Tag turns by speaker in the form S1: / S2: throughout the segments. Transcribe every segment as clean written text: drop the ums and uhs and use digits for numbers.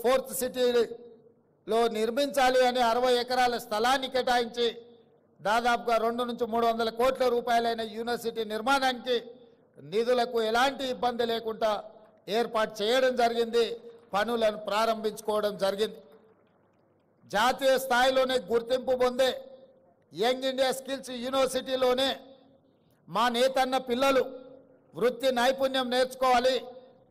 S1: Fourth సిటీలో నిర్మించాలి అని 60 ఎకరాల స్థలాన్ని కేటాయించి దాదాపుగా 200 నుంచి 300 కోట్ల రూపాయలైన యూనివర్సిటీ నిర్మాణానికి నిధులకు ఎలాంటి ఇబ్బంది లేకుండా ఏర్పాటు చేయడం జరిగింది, పనులను ప్రారంభించుకోవడం జరిగింది. జాతీయ స్థాయిలోనే గుర్తింపు పొందే యంగ్ ఇండియా స్కిల్స్ యూనివర్సిటీలోనే మా నేతన్న పిల్లలు వృత్తి నైపుణ్యం నేర్చుకోవాలి.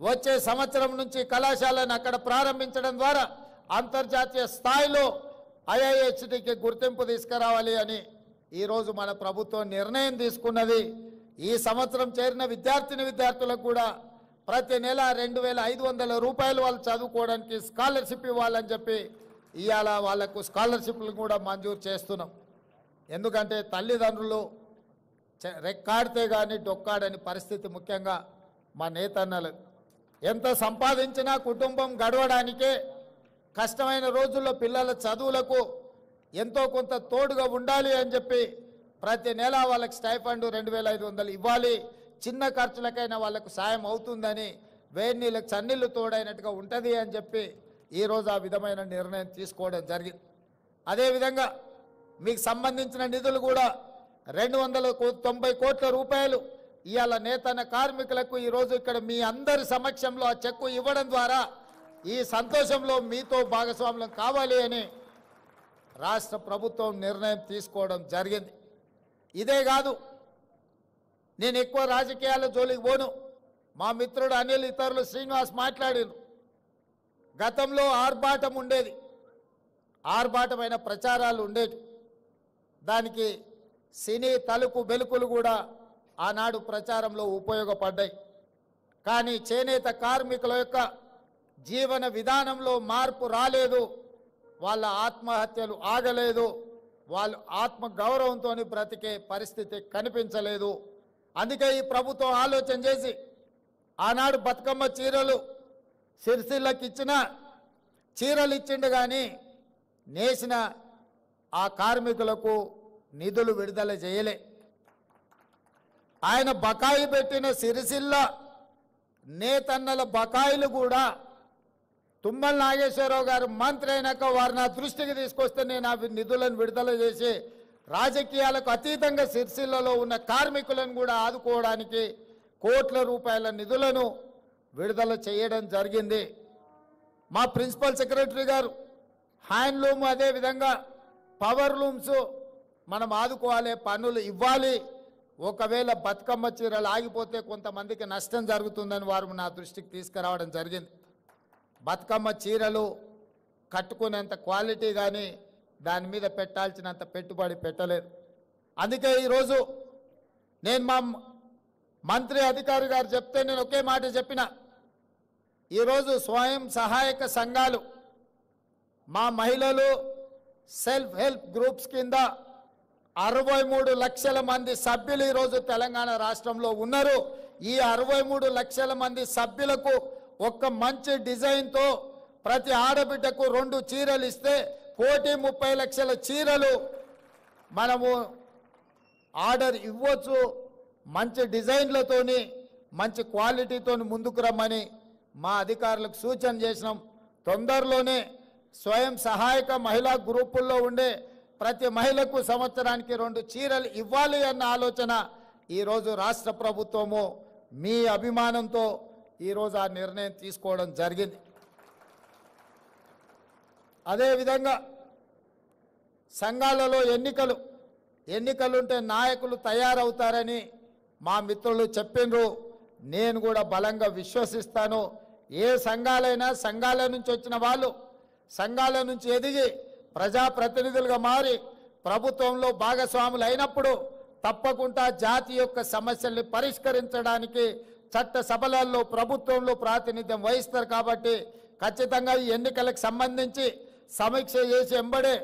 S1: వచ్చే సంవత్సరం నుంచి కళాశాలను అక్కడ ప్రారంభించడం ద్వారా అంతర్జాతీయ స్థాయిలో ఐఐహెచ్టికి గుర్తింపు తీసుకురావాలి అని ఈరోజు మన ప్రభుత్వం నిర్ణయం తీసుకున్నది. ఈ సంవత్సరం చేరిన విద్యార్థులకు కూడా ప్రతి నెల 2500 రూపాయలు వాళ్ళు చదువుకోవడానికి స్కాలర్షిప్ ఇవ్వాలని చెప్పి ఇవాళ వాళ్లకు స్కాలర్షిప్లు కూడా మంజూరు చేస్తున్నాం. ఎందుకంటే తల్లిదండ్రులు రెక్కాడితే కానీ డొక్కాడని పరిస్థితి, ముఖ్యంగా మా నేతన్నలు ఎంత సంపాదించినా కుటుంబం గడవడానికే కష్టమైన రోజుల్లో పిల్లల చదువులకు ఎంతో కొంత తోడుగా ఉండాలి అని చెప్పి ప్రతి నెల వాళ్ళకి స్టైఫండ్ 2500 ఇవ్వాలి. చిన్న ఖర్చులకైనా వాళ్ళకు సాయం అవుతుందని, వేడి నీళ్ళకి చన్నీళ్ళు తోడైనట్టుగా ఉంటుంది అని చెప్పి ఈరోజు ఆ విధమైన నిర్ణయం తీసుకోవడం జరిగింది. అదేవిధంగా మీకు సంబంధించిన నిధులు కూడా 290 కోట్ల రూపాయలు ఇవాళ నేతన్న కార్మికులకు ఈరోజు ఇక్కడ మీ అందరి సమక్షంలో ఆ చెక్కు ఇవ్వడం ద్వారా ఈ సంతోషంలో మీతో భాగస్వామ్యం కావాలి అని రాష్ట్ర ప్రభుత్వం నిర్ణయం తీసుకోవడం జరిగింది. ఇదే కాదు, నేను ఎక్కువ రాజకీయాల జోలికి పోను. మా మిత్రుడు అనిల్, ఇతరులు శ్రీనివాస్ మాట్లాడారు. గతంలో ఆర్భాటం ఉండేది, ఆర్భాటమైన ప్రచారాలు ఉండేవి. దానికి సినీ తలుపు బెలుకులు కూడా ఆనాడు ప్రచారంలో ఉపయోగపడ్డాయి. కానీ చేనేత కార్మికుల యొక్క జీవన విధానంలో మార్పు రాలేదు, వాళ్ళ ఆత్మహత్యలు ఆగలేదు, వాళ్ళు ఆత్మ గౌరవంతో బ్రతికే పరిస్థితి కనిపించలేదు. అందుకే ఈ ప్రభుత్వం ఆలోచన చేసి ఆనాడు బతుకమ్మ చీరలు సిరిసిల్లకి ఇచ్చిన చీరలు ఇచ్చిండు, కానీ నేసిన ఆ కార్మికులకు నిధులు విడుదల చేయలే. ఆయన బకాయి పెట్టిన సిరిసిల్ల నేతన్నల బకాయిలు కూడా తుమ్మల నాగేశ్వరరావు గారు మంత్రి అయినాక వారు నా దృష్టికి తీసుకొస్తే నేను ఆ నిధులను విడుదల చేసి రాజకీయాలకు అతీతంగా సిరిసిల్లలో ఉన్న కార్మికులను కూడా ఆదుకోవడానికి కోట్ల రూపాయల నిధులను విడుదల చేయడం జరిగింది. మా ప్రిన్సిపల్ సెక్రటరీ గారు హ్యాండ్లూమ్, అదేవిధంగా పవర్ లూమ్స్ మనం ఆదుకోవాలి, పన్నులు ఇవ్వాలి. ఒకవేళ బతుకమ్మ చీరలు ఆగిపోతే కొంతమందికి నష్టం జరుగుతుందని వారు నా దృష్టికి తీసుకురావడం జరిగింది. బతుకమ్మ చీరలు కట్టుకునేంత క్వాలిటీ కానీ దాని మీద పెట్టాల్సినంత పెట్టుబడి పెట్టలేదు. అందుకే ఈరోజు నేను మా మంత్రి అధికారి గారు చెప్తే నేను ఒకే మాట చెప్పిన, ఈరోజు స్వయం సహాయక సంఘాలు, మా మహిళలు సెల్ఫ్ హెల్ప్ గ్రూప్స్ కింద 63 లక్షల మంది సభ్యులు ఈరోజు తెలంగాణ రాష్ట్రంలో ఉన్నారు. ఈ 63 లక్షల మంది సభ్యులకు ఒక్క మంచి డిజైన్తో ప్రతి ఆడబిడ్డకు 2 చీరలు ఇస్తే 1,30,00,000 చీరలు మనము ఆర్డర్ ఇవ్వచ్చు. మంచి డిజైన్లతోని మంచి క్వాలిటీతో ముందుకు రమ్మని మా అధికారులకు సూచన చేసినాం. తొందరలోనే స్వయం సహాయక మహిళా గ్రూపుల్లో ఉండే ప్రతి మహిళకు సంవత్సరానికి 2 చీరలు ఇవ్వాలి అన్న ఆలోచన ఈరోజు రాష్ట్ర ప్రభుత్వము మీ అభిమానంతో ఈరోజు ఆ నిర్ణయం తీసుకోవడం జరిగింది. అదేవిధంగా సంఘాలలో ఎన్నికలుంటే నాయకులు తయారవుతారని మా మిత్రులు చెప్పిండ్రు. నేను కూడా బలంగా విశ్వసిస్తాను. ఏ సంఘాలైనా సంఘాల నుంచి వచ్చిన వాళ్ళు సంఘాల నుంచి ఎదిగి ప్రజాప్రతినిధులుగా మారి ప్రభుత్వంలో భాగస్వాములు అయినప్పుడు తప్పకుండా జాతి యొక్క సమస్యల్ని పరిష్కరించడానికి చట్ట సభలలో ప్రభుత్వంలో ప్రాతినిధ్యం వహిస్తారు. కాబట్టి ఖచ్చితంగా ఈ ఎన్నికలకు సంబంధించి సమీక్ష చేసి ఎంబడే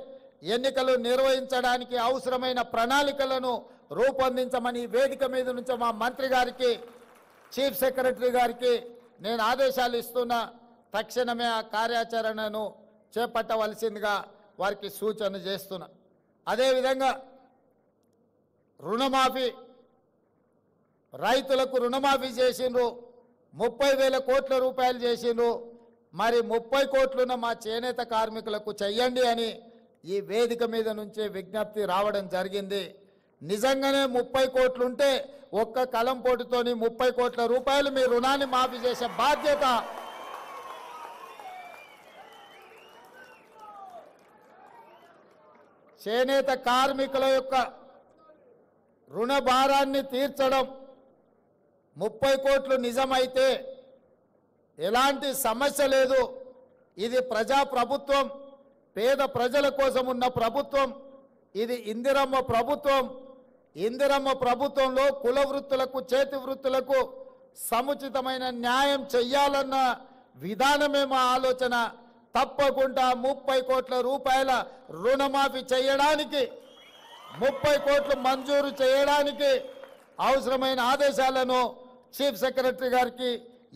S1: ఎన్నికలు నిర్వహించడానికి అవసరమైన ప్రణాళికలను రూపొందించమని వేదిక మీద నుంచి మా మంత్రి గారికి, చీఫ్ సెక్రటరీ గారికి నేను ఆదేశాలు ఇస్తున్నా. తక్షణమే ఆ కార్యాచరణను చేపట్టవలసిందిగా వారికి సూచన చేస్తున్నా. అదేవిధంగా రుణమాఫీ, రైతులకు రుణమాఫీ చేసిండ్రు, 30,000 కోట్ల రూపాయలు చేసిండ్రు. మరి 30 కోట్లున్న మా చేనేత కార్మికులకు చెయ్యండి అని ఈ వేదిక మీద నుంచే విజ్ఞప్తి రావడం జరిగింది. నిజంగానే 30 కోట్లుంటే ఒక్క కలంపోటుతోని 30 కోట్ల రూపాయలు మీ రుణాన్ని మాఫీ చేసే బాధ్యత చేనేత కార్మికుల యొక్క రుణ భారాన్ని తీర్చడం 30 కోట్లు నిజమైతే ఎలాంటి సమస్య లేదు. ఇది ప్రజా ప్రభుత్వం, పేద ప్రజల కోసం ఉన్న ప్రభుత్వం. ఇది ఇందిరమ్మ ప్రభుత్వం. ఇందిరమ్మ ప్రభుత్వంలో కుల వృత్తులకు చేతి వృత్తులకు సముచితమైన న్యాయం చెయ్యాలన్న విధానమే మా ఆలోచన. తప్పకుండా 30 కోట్ల రూపాయల రుణమాఫీ చేయడానికి 30 కోట్లు మంజూరు చేయడానికి అవసరమైన ఆదేశాలను చీఫ్ సెక్రటరీ గారికి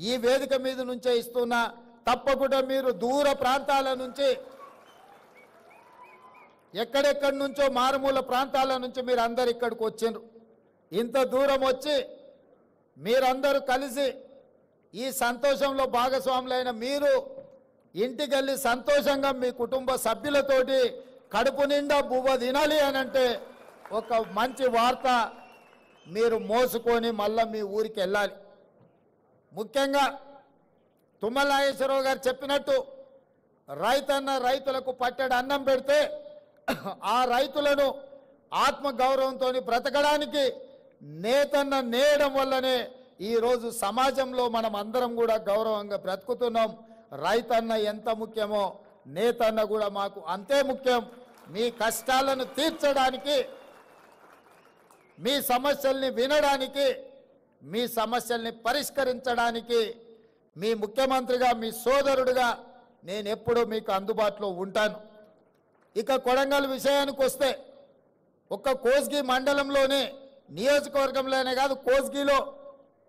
S1: ఈ వేదిక మీద నుంచే ఇస్తున్నా. తప్పకుండా మీరు దూర ప్రాంతాల నుంచి ఎక్కడెక్కడి నుంచో మారుమూల ప్రాంతాల నుంచి మీరు అందరు ఇక్కడికి వచ్చిండ్రు. ఇంత దూరం వచ్చి మీరందరూ కలిసి ఈ సంతోషంలో భాగస్వాములైన మీరు ఇంటికి వెళ్ళి సంతోషంగా మీ కుటుంబ సభ్యులతోటి కడుపు నిండా బువ్వ తినాలి అనంటే ఒక మంచి వార్త మీరు మోసుకొని మళ్ళీ మీ ఊరికి వెళ్ళాలి. ముఖ్యంగా తుమ్మల నాగేశ్వరరావు గారు చెప్పినట్టు రైతన్న రైతులకు పట్టెడు అన్నం పెడితే ఆ రైతులను ఆత్మగౌరవంతో బ్రతకడానికి నేతన్న నేయడం వల్లనే ఈరోజు సమాజంలో మనం అందరం కూడా గౌరవంగా బ్రతుకుతున్నాం. రైతన్న ఎంత ముఖ్యమో నేతన్న కూడా మాకు అంతే ముఖ్యం. మీ కష్టాలను తీర్చడానికి, మీ సమస్యల్ని వినడానికి, మీ సమస్యల్ని పరిష్కరించడానికి మీ ముఖ్యమంత్రిగా, మీ సోదరుడిగా నేను ఎప్పుడూ మీకు అందుబాటులో ఉంటాను. ఇక కొడంగల్ విషయానికి వస్తే ఒక్క కోస్గి మండలంలోనే, నియోజకవర్గంలోనే కాదు, కోస్గిలో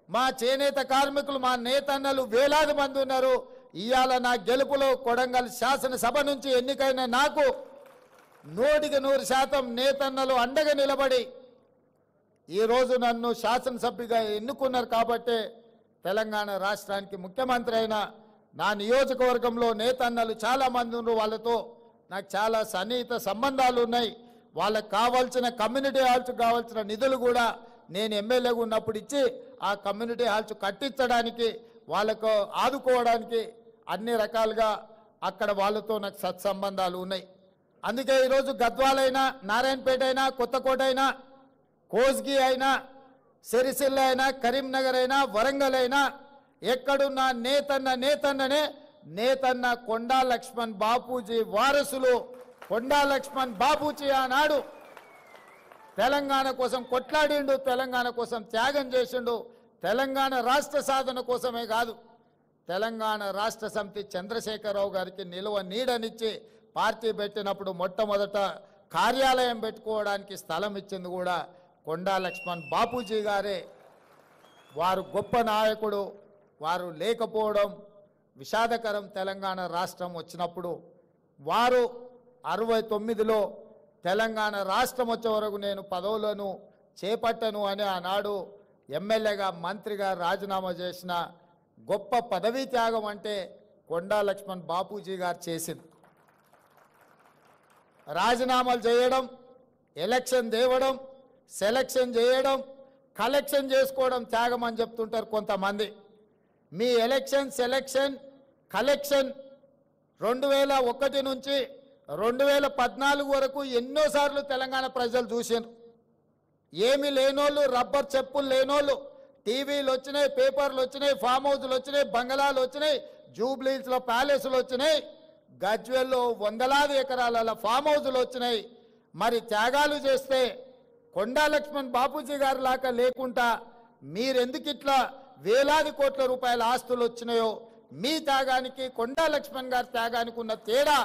S1: మా చేనేత కార్మికులు, మా నేతన్నలు వేలాది మంది ఉన్నారు. ఇవాళ నా గెలుపులో కొడంగల్ శాసనసభ నుంచి ఎన్నికైన నాకు 100% నేతన్నలు అండగా నిలబడి ఈరోజు నన్ను శాసనసభ్యుగా ఎన్నుకున్నారు. కాబట్టి తెలంగాణ రాష్ట్రానికి ముఖ్యమంత్రి అయిన నా నియోజకవర్గంలో నేతన్నలు చాలామంది ఉన్నారు. వాళ్ళతో నాకు చాలా సన్నిహిత సంబంధాలు ఉన్నాయి. వాళ్ళకు కావాల్సిన కమ్యూనిటీ హాల్స్ కావాల్సిన నిధులు కూడా నేను ఎమ్మెల్యేగా ఉన్నప్పుడు ఇచ్చి ఆ కమ్యూనిటీ హాల్స్ కట్టించడానికి, వాళ్ళకు ఆదుకోవడానికి అన్ని రకాలుగా అక్కడ వాళ్ళతో నాకు సత్సంబంధాలు ఉన్నాయి. అందుకే ఈరోజు గద్వాలైనా, నారాయణపేట అయినా, కొత్తకోట అయినా, కోస్గి అయినా, సిరిసిల్ల అయినా, కరీంనగర్ అయినా, వరంగల్ అయినా ఎక్కడున్నా నేతన్ననే నేతన్న కొండా లక్ష్మణ్ బాపూజీ వారసులు. కొండా లక్ష్మణ్ బాపూజీ ఆనాడు తెలంగాణ కోసం కొట్లాడిండు, తెలంగాణ కోసం త్యాగం చేసిండు. తెలంగాణ రాష్ట్ర సాధన కోసమే కాదు, తెలంగాణ రాష్ట్ర సమితి చంద్రశేఖరరావు గారికి నిలువ నీడనిచ్చి పార్టీ పెట్టినప్పుడు మొట్టమొదట కార్యాలయం పెట్టుకోవడానికి స్థలం ఇచ్చింది కూడా కొండా లక్ష్మణ్ బాపూజీ గారే. వారు గొప్ప నాయకుడు. వారు లేకపోవడం విషాదకరం. తెలంగాణ రాష్ట్రం వచ్చినప్పుడు వారు 69లో తెలంగాణ రాష్ట్రం వచ్చే వరకు నేను పదవులను చేపట్టను అని ఆనాడు ఎమ్మెల్యేగా, మంత్రిగా రాజీనామా చేసిన గొప్ప పదవీ త్యాగం అంటే కొండా లక్ష్మణ్ బాపూజీ గారు చేసింది. రాజీనామాలు చేయడం, ఎలక్షన్ తేవడం, సెలక్షన్ చేయడం, కలెక్షన్ చేసుకోవడం త్యాగం అని చెప్తుంటారు కొంతమంది. మీ ఎలక్షన్, సెలక్షన్, కలెక్షన్ 2001 నుంచి 2014 వరకు ఎన్నోసార్లు తెలంగాణ ప్రజలు చూశారు. ఏమి లేనోళ్ళు, రబ్బర్ చెప్పులు లేనోళ్ళు, టీవీలు వచ్చినాయి, పేపర్లు వచ్చినాయి, ఫామ్ హౌస్లు వచ్చినాయి, బంగళాలు వచ్చినాయి, జూబ్లీస్లో ప్యాలెస్లు వచ్చినాయి, గజ్వేల్లో వందలాది ఎకరాల ఫామ్ హౌస్లు వచ్చినాయి. మరి త్యాగాలు చేస్తే కొండా లక్ష్మణ్ బాపూజీ గారు లాగా లేకుండా మీరెందుకు ఇట్లా వేలాది కోట్ల రూపాయల ఆస్తులు వచ్చినాయో, మీ త్యాగానికి కొండా లక్ష్మణ్ గారి త్యాగానికి ఉన్న తేడా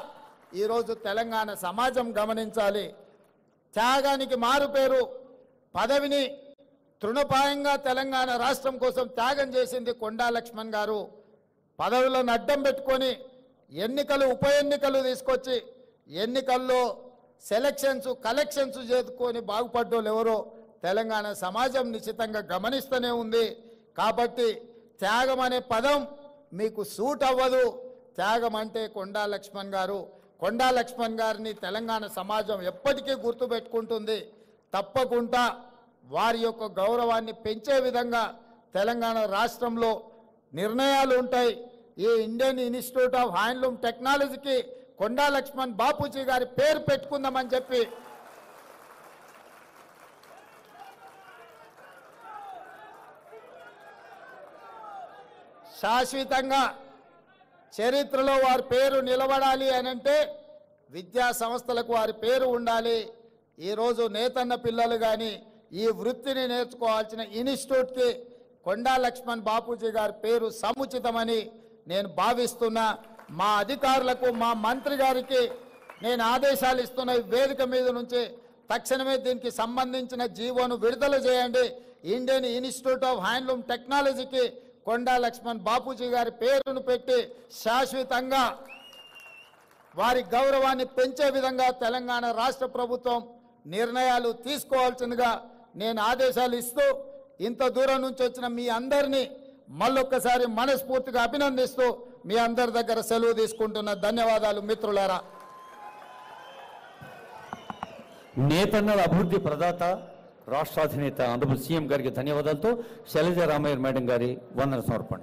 S1: ఈరోజు తెలంగాణ సమాజం గమనించాలి. త్యాగానికి మారుపేరు, పదవిని తృణపాయంగా తెలంగాణ రాష్ట్రం కోసం త్యాగం చేసింది కొండా లక్ష్మణ్ గారు. పదవులను అడ్డం పెట్టుకొని ఎన్నికలు, ఉప ఎన్నికలు తీసుకొచ్చి ఎన్నికల్లో సెలక్షన్స్, కలెక్షన్స్ చేసుకొని బాగుపడ్డోళ్ళు ఎవరో తెలంగాణ సమాజం నిశ్చితంగా గమనిస్తూనే ఉంది. కాబట్టి త్యాగం అనే పదం మీకు సూట్ అవ్వదు. త్యాగం అంటే కొండా లక్ష్మణ్ గారు. కొండా లక్ష్మణ్ గారిని తెలంగాణ సమాజం ఎప్పటికీ గుర్తుపెట్టుకుంటుంది. తప్పకుండా వారి యొక్క గౌరవాన్ని పెంచే విధంగా తెలంగాణ రాష్ట్రంలో నిర్ణయాలు ఉంటాయి. ఈ ఇండియన్ ఇన్స్టిట్యూట్ ఆఫ్ హ్యాండ్లూమ్ టెక్నాలజీకి కొండా లక్ష్మణ్ బాపూజీ గారి పేరు పెట్టుకుందామని చెప్పి శాశ్వతంగా చరిత్రలో వారి పేరు నిలబడాలి అనంటే విద్యా సంస్థలకు వారి పేరు ఉండాలి. ఈరోజు నేతన్న పిల్లలు కానీ ఈ వృత్తిని నేర్చుకోవాల్సిన ఇన్స్టిట్యూట్కి కొండా లక్ష్మణ్ బాపూజీ గారి పేరు సముచితమని నేను భావిస్తున్నా. మా అధికారులకు, మా మంత్రి గారికి నేను ఆదేశాలు ఇస్తున్న వేదిక మీద నుంచి తక్షణమే దీనికి సంబంధించిన జీవోను విడుదల చేయండి. ఇండియన్ ఇన్స్టిట్యూట్ ఆఫ్ హ్యాండ్లూమ్ టెక్నాలజీకి కొండా లక్ష్మణ్ బాపూజీ గారి పేరును పెట్టి శాశ్వతంగా వారి గౌరవాన్ని పెంచే విధంగా తెలంగాణ రాష్ట్ర ప్రభుత్వం నిర్ణయాలు తీసుకోవాల్సిందిగా నేను ఆదేశాలు ఇస్తూ ఇంత దూరం నుంచి వచ్చిన మీ అందరినీ మళ్ళొక్కసారి మనస్ఫూర్తిగా అభినందిస్తూ మీ అందరి దగ్గర సెలవు తీసుకుంటున్న. ధన్యవాదాలు మిత్రులారా.
S2: నేతన్నల అభివృద్ధి ప్రదాత రాష్ట్ర అధినేత ఆనరబుల్ సీఎం గారికి ధన్యవాదాలతో శైలజ రామయ్య మేడం గారి వందన సమర్పణ.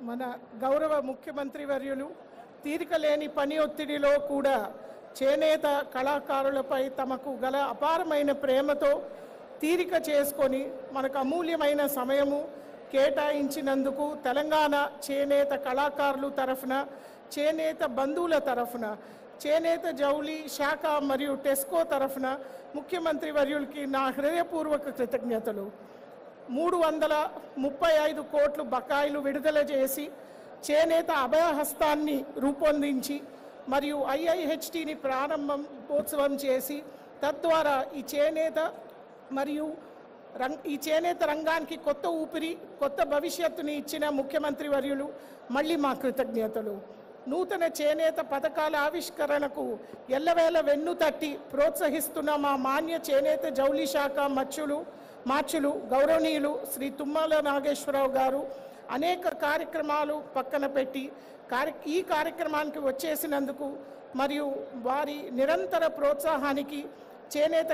S3: మన గౌరవ ముఖ్యమంత్రి వర్యులు తీరిక లేని పని ఒత్తిడిలో కూడా చేనేత కళాకారులపై తమకు గల అపారమైన ప్రేమతో తీరిక చేసుకొని మనకు అమూల్యమైన సమయము కేటాయించినందుకు తెలంగాణ చేనేత కళాకారులు తరఫున, చేనేత బంధువుల తరఫున, చేనేత జౌళి శాఖ మరియు టెస్కో తరఫున ముఖ్యమంత్రి వర్యులకి నా హృదయపూర్వక కృతజ్ఞతలు. 335 కోట్లు బకాయిలు విడుదల చేసి చేనేత అభయహస్తాన్ని రూపొందించి మరియు IIHTని ప్రారంభోత్సవం చేసి తద్వారా ఈ చేనేత మరియు ఈ చేనేత రంగానికి కొత్త ఊపిరి, కొత్త భవిష్యత్తుని ఇచ్చిన ముఖ్యమంత్రి వర్యులు మళ్ళీ మా కృతజ్ఞతలు. నూతన చేనేత పథకాల ఆవిష్కరణకు ఎల్లవేళ వెన్ను తట్టి ప్రోత్సహిస్తున్న మా మాన్య చేనేత జౌళి శాఖ మార్చులు గౌరవనీయులు శ్రీ తుమ్మల నాగేశ్వరరావు గారు అనేక కార్యక్రమాలు పక్కన పెట్టి ఈ కార్యక్రమానికి వచ్చేసినందుకు మరియు వారి నిరంతర ప్రోత్సాహానికి చేనేత